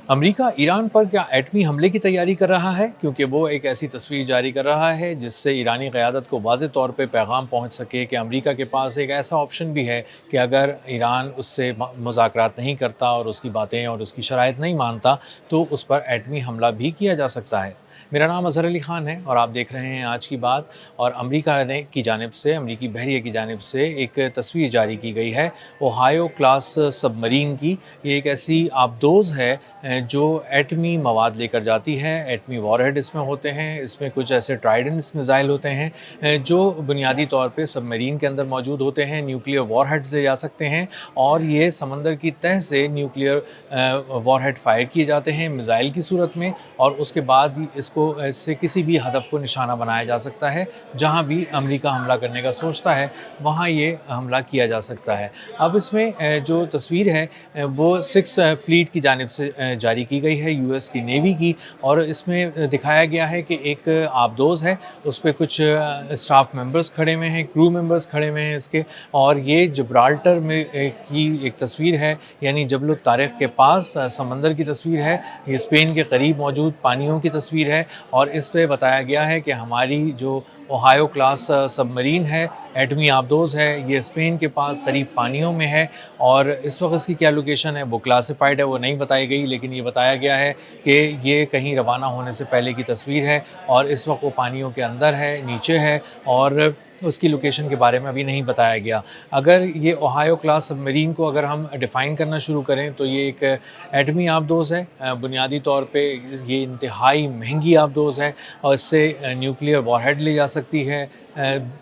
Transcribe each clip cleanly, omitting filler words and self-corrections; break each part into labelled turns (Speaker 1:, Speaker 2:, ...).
Speaker 1: America Iran पर क्या एटमी हमले की तैयारी कर रहा है? क्योंकि वो एक ऐसी तस्वीर जारी कर रहा है जिससे ईरानी क़यादत को वाज़ेह तौर पे पैगाम पहुंच सके कि अमेरिका के पास एक ऐसा ऑप्शन भी है कि अगर ईरान उससे मुज़ाकरात नहीं करता और उसकी बातें और उसकी शराइत नहीं मानता, तो उस पर एटमी हमला भी किया जा सकता है। मेरा नाम अज़हर अली ख़ान है और आप देख रहे हैं आज की बात। और अमेरिका ने की जानिब से, अमेरिकी बहरिया की जानिब से एक तस्वीर जारी की गई है ओहायो क्लास सबमरीन की। ये एक ऐसी आबदोज़ है जो एटमी मवाद लेकर जाती है। एटमी वॉरहेड इसमें होते हैं, इसमें कुछ ऐसे ट्राइडेंट्स मिज़ाइल होते हैं जो बुनियादी तौर पे सबमरीन के अंदर मौजूद होते हैं। न्यूक्लियर वॉरहेड्स ले जा सकते हैं और ये समंदर की तह से न्यूक्लियर वॉरहेड फायर किए जाते हैं मिज़ाइल की सूरत में, और उसके बाद ही इसको इससे किसी भी हदफ को निशाना बनाया जा सकता है। जहाँ भी अमेरिका हमला करने का सोचता है वहाँ ये हमला किया जा सकता है। अब इसमें जो तस्वीर है वो सिक्स फ्लीट की जानिब से जारी की गई है, यूएस की नेवी की। और इसमें दिखाया गया है कि एक आबदोज़ है, उस पे कुछ स्टाफ मेंबर्स खड़े हुए हैं, क्रू मेंबर्स खड़े हुए हैं इसके। और ये जिब्राल्टर में की एक तस्वीर है, यानी जबल तारिक के पास समंदर की तस्वीर है। ये स्पेन के करीब मौजूद पानियों की तस्वीर है और इस पे बताया गया है कि हमारी जो ओहायो क्लास सबमरीन है, एटमी आबदोज़ है, ये स्पेन के पास करीब पानियों में है। और इस वक्त इसकी क्या लोकेशन है वो क्लासिफाइड है, वो नहीं बताई गई, लेकिन ये बताया गया है कि ये कहीं रवाना होने से पहले की तस्वीर है और इस वक्त वो पानियों के अंदर है, नीचे है, और उसकी लोकेशन के बारे में अभी नहीं बताया गया। अगर ये ओहायो क्लास सबमरीन को अगर हम डिफ़ाइन करना शुरू करें तो ये एक एटमी आबदोज़ है। बुनियादी तौर पे ये इंतहाई महंगी आबदोज़ है और इससे न्यूक्लियर वॉरहेड ले जा सकती है।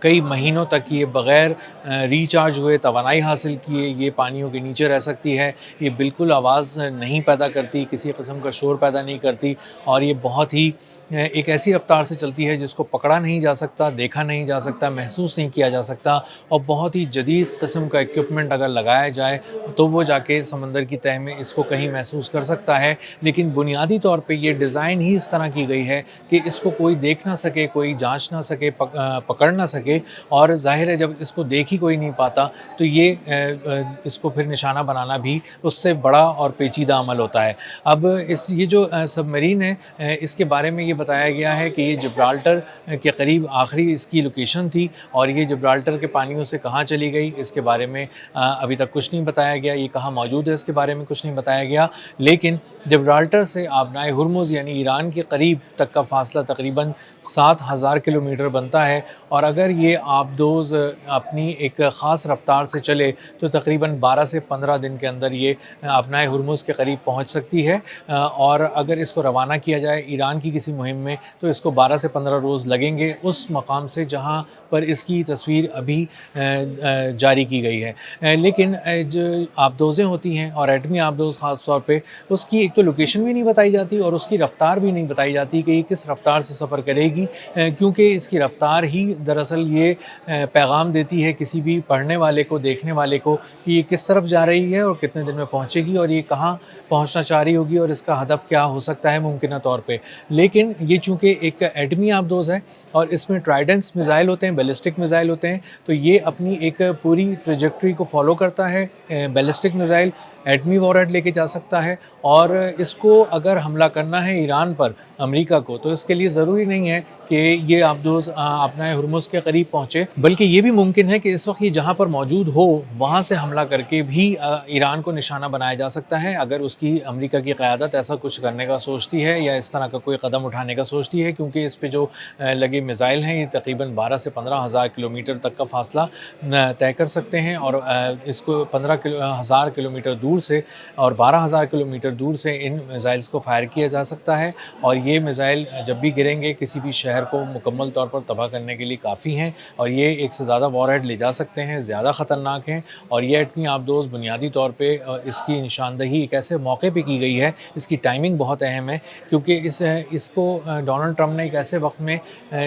Speaker 1: कई महीनों तक ये बग़ैर रिचार्ज हुए, तवानाई हासिल किए, ये पानियों के नीचे रह सकती है। ये बिल्कुल आवाज़ नहीं पैदा करती, किसी किस्म का शोर पैदा नहीं करती, और ये बहुत ही एक ऐसी रफ़्तार से चलती है जिसको पकड़ा नहीं जा सकता, देखा नहीं जा सकता, महसूस नहीं किया जा सकता। और बहुत ही जदीद किस्म का इक्विपमेंट अगर लगाया जाए तो वो जाके समंदर की तह में इसको कहीं महसूस कर सकता है। लेकिन बुनियादी तौर पे ये डिज़ाइन ही इस तरह की गई है कि इसको कोई देख ना सके, कोई जांच ना सके, पकड़ ना सके। और ज़ाहिर है जब इसको देख ही कोई नहीं पाता तो ये इसको फिर निशाना बनाना भी उससे बड़ा और पेचीदा अमल होता है। अब ये जो सबमरीन है, इसके बारे में ये बताया गया है कि ये जिब्राल्टर के करीब आखिरी इसकी लोकेशन थी, और ये जिब्राल्टर के पानियों से कहाँ चली गई इसके बारे में अभी तक कुछ नहीं बताया गया। ये कहाँ मौजूद है इसके बारे में कुछ नहीं बताया गया। लेकिन जिब्राल्टर से आबनाए हुर्मुज़ यानी ईरान के करीब तक का फासला तकरीबन 7000 किलोमीटर बनता है। और अगर ये आबदोज़ अपनी एक ख़ास रफ़्तार से चले तो तकरीबन 12 से 15 दिन के अंदर ये आबनाए हुर्मुज़ के करीब पहुँच सकती है। और अगर इसको रवाना किया जाए ईरान की किसी मुहिम में तो इसको 12 से 15 रोज़ लगेंगे उस मकाम से जहाँ पर इसकी तस्वीर अभी जारी की गई है। लेकिन जो आबदोज़ें होती हैं और एटमी आबदोज़ ख़ास तौर पे, उसकी एक तो लोकेशन भी नहीं बताई जाती और उसकी रफ़्तार भी नहीं बताई जाती कि ये किस रफ़्तार से सफ़र करेगी, क्योंकि इसकी रफ़्तार ही दरअसल ये पैगाम देती है किसी भी पढ़ने वाले को, देखने वाले को, कि ये किस तरफ जा रही है और कितने दिन में पहुँचेगी और ये कहाँ पहुँचना चाह रही होगी और इसका हदफ क्या हो सकता है मुमकिना तौर पे। लेकिन ये चूँकि एक एटमी आबदोज़ है और इसमें ट्राइडेंट्स मिज़ाइल होते हैं, बैलिस्टिक मिज़ाइल होते हैं, तो ये अपनी एक पूरी ट्रैजेक्टरी को फ़ॉलो करता है। बैलिस्टिक मिज़ाइल एटमी वॉरहेड लेके जा सकता है, और इसको अगर हमला करना है ईरान पर, अमेरिका को, तो इसके लिए ज़रूरी नहीं है कि ये आबदोज़ अपना हुर्मुज़ के करीब पहुँचे, बल्कि ये भी मुमकिन है कि इस वक्त ये जहाँ पर मौजूद हो वहाँ से हमला करके भी ईरान को निशाना बनाया जा सकता है। अगर उसकी अमेरिका की क़यादत ऐसा कुछ करने का सोचती है या इस तरह का कोई कदम उठाने का सोचती है, क्योंकि इस पे जो लगे मिज़ाइल हैं ये तकरीबन 12 से 15 हज़ार किलोमीटर तक का फ़ासला तय कर सकते हैं। और इसको 15 हज़ार किलोमीटर दूर से और 12,000 किलोमीटर दूर से इन मिज़ाइल्स को फायर किया जा सकता है। और ये मिज़ाइल जब भी गिरेंगे किसी भी शहर को मुकम्मल तौर पर तबाह करने के लिए काफ़ी हैं, और ये एक से ज़्यादा वॉरहेड ले जा सकते हैं, ज़्यादा ख़तरनाक हैं। और ये एटमी आबदोज़ बुनियादी तौर पे इसकी निशानदही एक ऐसे मौके पे की गई है, इसकी टाइमिंग बहुत अहम है, क्योंकि इसको डोनाल्ड ट्रंप ने एक ऐसे वक्त में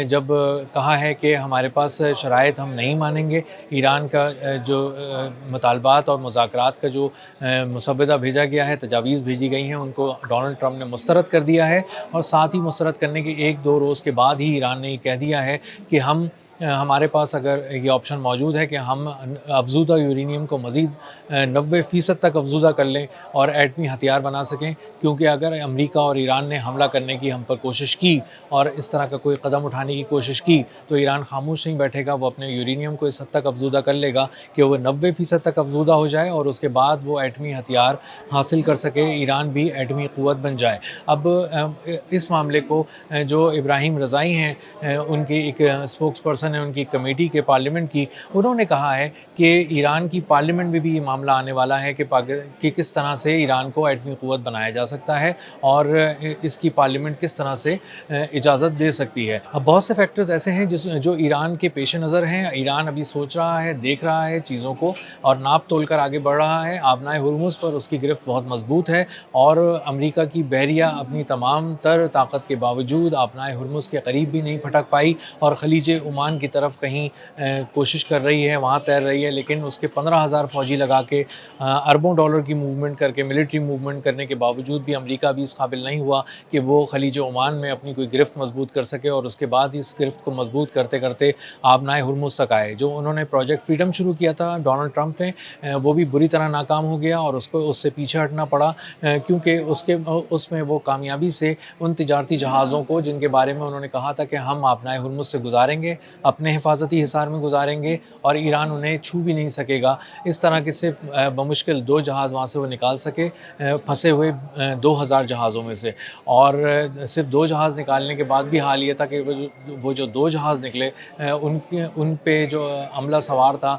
Speaker 1: जब कहा है कि हमारे पास शराइत हम नहीं मानेंगे, ईरान का जो मुतालबात और मुज़ाकरात का जो मुसव्वदा भेजा गया है, तजावीज़ भेजी गई हैं, उनको डोनाल्ड ट्रंप ने मुस्तरद कर दिया है। और साथ ही मुस्तरद करने के 1-2 रोज़ के बाद ही ईरान ने ये कह दिया है कि हम हमारे पास अगर ये ऑप्शन मौजूद है कि हम अफ़ज़ूदा यूरेनियम को मज़ीद 90% तक अफ़ज़ूदा कर लें और एटमी हथियार बना सकें, क्योंकि अगर अमेरिका और ईरान ने हमला करने की हम पर कोशिश की और इस तरह का कोई कदम उठाने की कोशिश की तो ईरान खामोश नहीं बैठेगा। वो अपने यूरेनियम को इस हद तक अफ़ज़ूदा कर लेगा कि वो 90% तक अफ़ज़ूदा हो जाए और उसके बाद वो एटमी हथियार हासिल कर सके, ईरान भी एटमी क़ुव्वत बन जाए। अब इस मामले को जो इब्राहिम रज़ाई हैं, उनकी एक स्पोक्स पर्सन है उनकी कमेटी के पार्लियामेंट की, उन्होंने कहा है कि ईरान की पार्लियामेंट में भी ये मामला आने वाला है कि किस तरह से ईरान को एटमी क़ुव्वत बनाया जा सकता है और इसकी पार्लियामेंट किस तरह से इजाज़त दे सकती है। अब बहुत से फैक्टर्स ऐसे हैं जो ईरान के पेश नज़र हैं। ईरान अभी सोच रहा है, देख रहा है चीज़ों को और नाप तोल कर आगे बढ़ रहा है। आबनाए हुर्मुज़ पर उसकी गिरफ्त बहुत मजबूत है और अमेरिका की बहरिया अपनी तमाम तर ताकत के बावजूद आबनाए हुर्मुज़ के करीब भी नहीं फटक पाई और ख़लीज ओमान की तरफ कहीं कोशिश कर रही है, वहाँ तैर रही है, लेकिन उसके 15,000 फ़ौजी लगा के अरबों डॉलर की मूवमेंट करके, मिलिट्री मूवमेंट करने के बावजूद भी अमेरिका भी इस काबिल नहीं हुआ कि वो ख़लीज ओमान में अपनी कोई गिरफ्त मजबूत कर सके और उसके बाद इस गिरफ्त को मजबूत करते करते आबनाए हुर्मुज़ तक आए। जो उन्होंने प्रोजेक्ट फ्रीडम शुरू किया था डोनाल्ड ट्रंप ने, वो भी बुरी तरह नाकाम हो गया और उसको उससे पीछे हटना पड़ा, क्योंकि उसमें वो कामयाबी से उन तिजारती जहाज़ों को जिनके बारे में उन्होंने कहा था कि हम आबनाए हुर्मुज़ से गुजारेंगे, अपने हिफाजती हिसार में गुजारेंगे और ईरान उन्हें छू भी नहीं सकेगा, इस तरह के सिर्फ बमुश्किल 2 जहाज़ वहाँ से वो निकाल सके, फंसे हुए 2000 जहाज़ों में से। और सिर्फ 2 जहाज़ निकालने के बाद भी हाल ये था कि वो जो 2 जहाज़ निकले, उन पे जो अमला सवार था,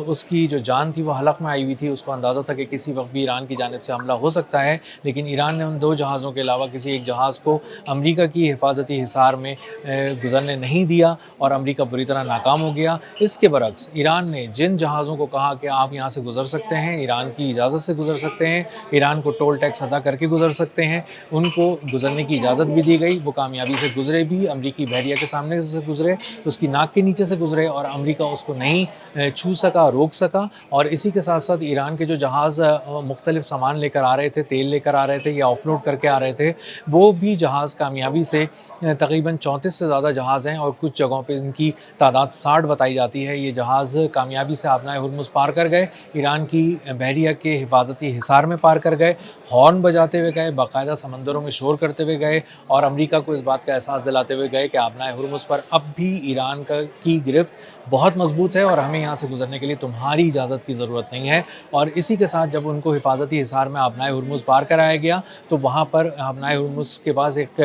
Speaker 1: उसकी जो जान थी वो हलक में आई हुई थी। उसको अंदाज़ा था कि किसी वक्त भी ईरान की जानिब से हमला हो सकता है, लेकिन ईरान ने उन 2 जहाज़ों के अलावा किसी एक जहाज़ को अमेरिका की हिफाजती हिसार में गुजरने नहीं दिया और अमेरिका बुरी तरह नाकाम हो गया। इसके बरक्स ईरान ने जिन जहाज़ों को कहा कि आप यहाँ से गुजर सकते हैं, ईरान की इजाज़त से गुजर सकते हैं, ईरान को टोल टैक्स अदा करके गुजर सकते हैं, उनको गुजरने की इजाज़त भी दी गई। वो कामयाबी से गुजरे भी, अमरीकी बहरिया के सामने से गुजरे, उसकी नाक के नीचे से गुजरे और अमेरिका उसको नहीं छू सका, रोक सका। और इसी के साथ साथ ईरान के जो जहाज़ मुख्तलिफ सामान लेकर आ रहे थे, तेल लेकर आ रहे थे या ऑफलोड करके आ रहे थे, वो भी जहाज़ कामयाबी से तकरीबन 34 से ज़्यादा जहाज़ हैं और कुछ जगहों पे इनकी तादाद 60 बताई जाती है। ये जहाज़ कामयाबी से आबनाए हुर्मुज़ पार कर गए, ईरान की बहरिया के हिफाजती हिसार में पार कर गए, हॉर्न बजाते हुए गए, बाकायदा समंदरों में शोर करते हुए गए और अमेरिका को इस बात का एहसास दिलाते हुए गए कि आबनाए हुर्मुज़ पर अब भी ईरान की गिरफ्त बहुत मजबूत है और हमें यहाँ से गुजरने के लिए तुम्हारी इजाज़त की ज़रूरत नहीं है। और इसी के साथ जब उनको हिफाजती हिसार में आबनाए हुर्मुज़ पार कराया गया तो वहाँ पर आबनाए हुर्मुज़ के पास एक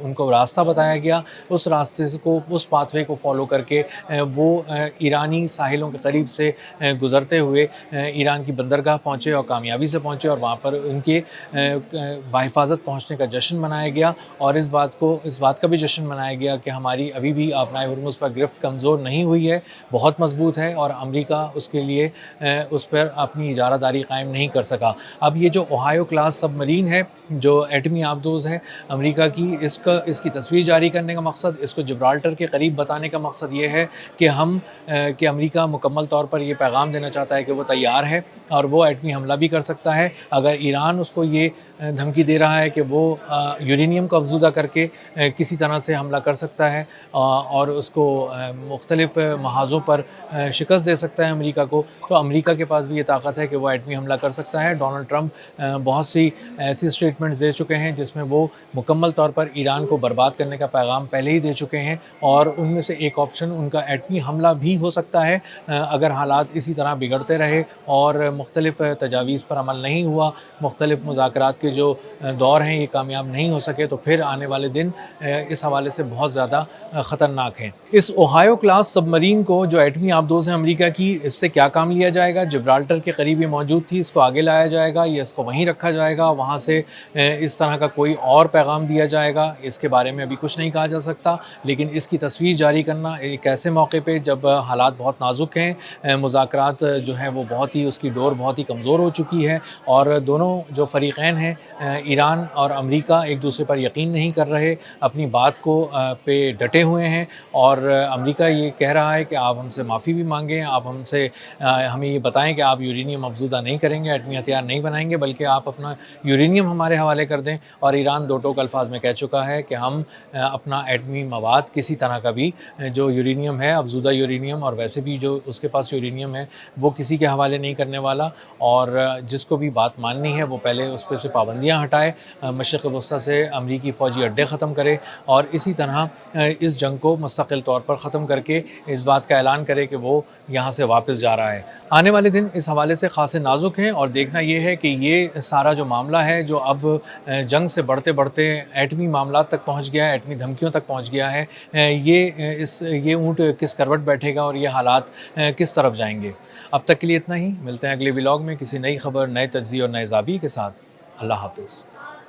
Speaker 1: उनको रास्ता बताया गया। उस रास्ते को, उस पाथवे को फॉलो करके वो ईरानी साहिलों के करीब से गुज़रते हुए ईरान की बंदरगाह पहुँचे और कामयाबी से पहुँचे और वहाँ पर उनके बाहिफाजत पहुँचने का जश्न मनाया गया। और इस बात का भी जश्न मनाया गया कि हमारी अभी भी आबनाए हुर्मुज़ पर गिरफ्त कमज़ोर नहीं हुई है, बहुत मजबूत है और अमेरिका उसके लिए उस पर अपनी इजारादारी कायम नहीं कर सका। अब ये जो ओहायो क्लास सबमरीन है, जो एटमी आबदोज़ है अमेरिका की, इसकी तस्वीर जारी करने का मकसद, इसको जिब्राल्टर के करीब बताने का मकसद ये है कि अमेरिका मुकम्मल तौर पर ये पैगाम देना चाहता है कि वो तैयार है और वो एटमी हमला भी कर सकता है। अगर ईरान उसको ये धमकी दे रहा है कि वो यूरेनियम को अफ़ज़ूदा करके किसी तरह से हमला कर सकता है और उसको मुख्तलिफ़ महाज़ों पर शिकस्त दे सकता है अमेरिका को, तो अमेरिका के पास भी ये ताकत है कि वो एटमी हमला कर सकता है। डोनाल्ड ट्रंप बहुत सी ऐसी स्टेटमेंट्स दे चुके हैं जिसमें वो मुकम्मल तौर पर ईरान को बर्बाद करने का पैगाम पहले ही दे चुके हैं और उनमें से एक ऑप्शन उनका एटमी हमला भी हो सकता है अगर हालात इसी तरह बिगड़ते रहे और मुख्तलिफ़ तजावीज़ पर अमल नहीं हुआ, मुख्तलिफ़ मुज़ाकरात के जो दौर हैं ये कामयाब नहीं हो सके, तो फिर आने वाले दिन इस हवाले से बहुत ज़्यादा ख़तरनाक हैं। इस ओहायो क्लास सबमरीन को जो एटमी आबदोज़ हैं अमेरिका की, इससे क्या काम लिया जाएगा? जिब्राल्टर के करीब ये मौजूद थी, इसको आगे लाया जाएगा या इसको वहीं रखा जाएगा, वहाँ से इस तरह का कोई और पैगाम दिया जाएगा, इसके बारे में अभी कुछ नहीं कहा जा सकता। लेकिन इसकी तस्वीर जारी करना एक ऐसे मौके पे जब हालात बहुत नाजुक हैं, मुज़ाकरात जो हैं वो उसकी डोर बहुत ही कमज़ोर हो चुकी है और दोनों जो फ़रीक़ैन हैं ایران اور امریکہ ایک دوسرے پر یقین نہیں کر رہے، اپنی بات کو پہ ڈٹے ہوئے ہیں، اور امریکہ یہ کہہ رہا ہے کہ آپ ہم سے معافی بھی مانگیں، آپ ہمیں یہ بتائیں کہ آپ یورینیم افزودہ نہیں کریں گے، ایٹمی ہتھیار نہیں بنائیں گے، بلکہ آپ اپنا یورینیم ہمارے حوالے کر دیں۔ اور ایران دو ٹوک الفاظ میں کہہ چکا ہے کہ ہم اپنا ایٹمی مواد کسی طرح کا بھی جو یورینیم ہے، افزودہ یورینیم، اور ویسے بھی جو اس کے پاس یورینیم ہے، وہ کسی کے حوالے نہیں کرنے والا، اور جس کو بھی بات ماننی ہے وہ پہلے اس پہ سے پابندیاں ہٹائے، مشرق وسطیٰ سے امریکی فوجی اڈے ختم کرے، اور اسی طرح اس جنگ کو مستقل طور پر ختم کر کے اس بات کا اعلان کرے کہ وہ یہاں سے واپس جا رہا ہے۔ آنے والے دن اس حوالے سے خاصے نازک ہیں، اور دیکھنا یہ ہے کہ یہ سارا جو معاملہ ہے جو اب جنگ سے بڑھتے بڑھتے ایٹمی معاملات تک پہنچ گیا ہے، ایٹمی دھمکیوں تک پہنچ گیا ہے، یہ اونٹ کس کروٹ بیٹھے گا اور یہ حالات کس طرف جائیں گے۔ اب تک کے لیے اتنا ہی، ملتے ہیں اگلے ولاگ میں کسی نئی خبر، نئے تجزیے اور نئے زاویے کے ساتھ۔ اللہ حافظ۔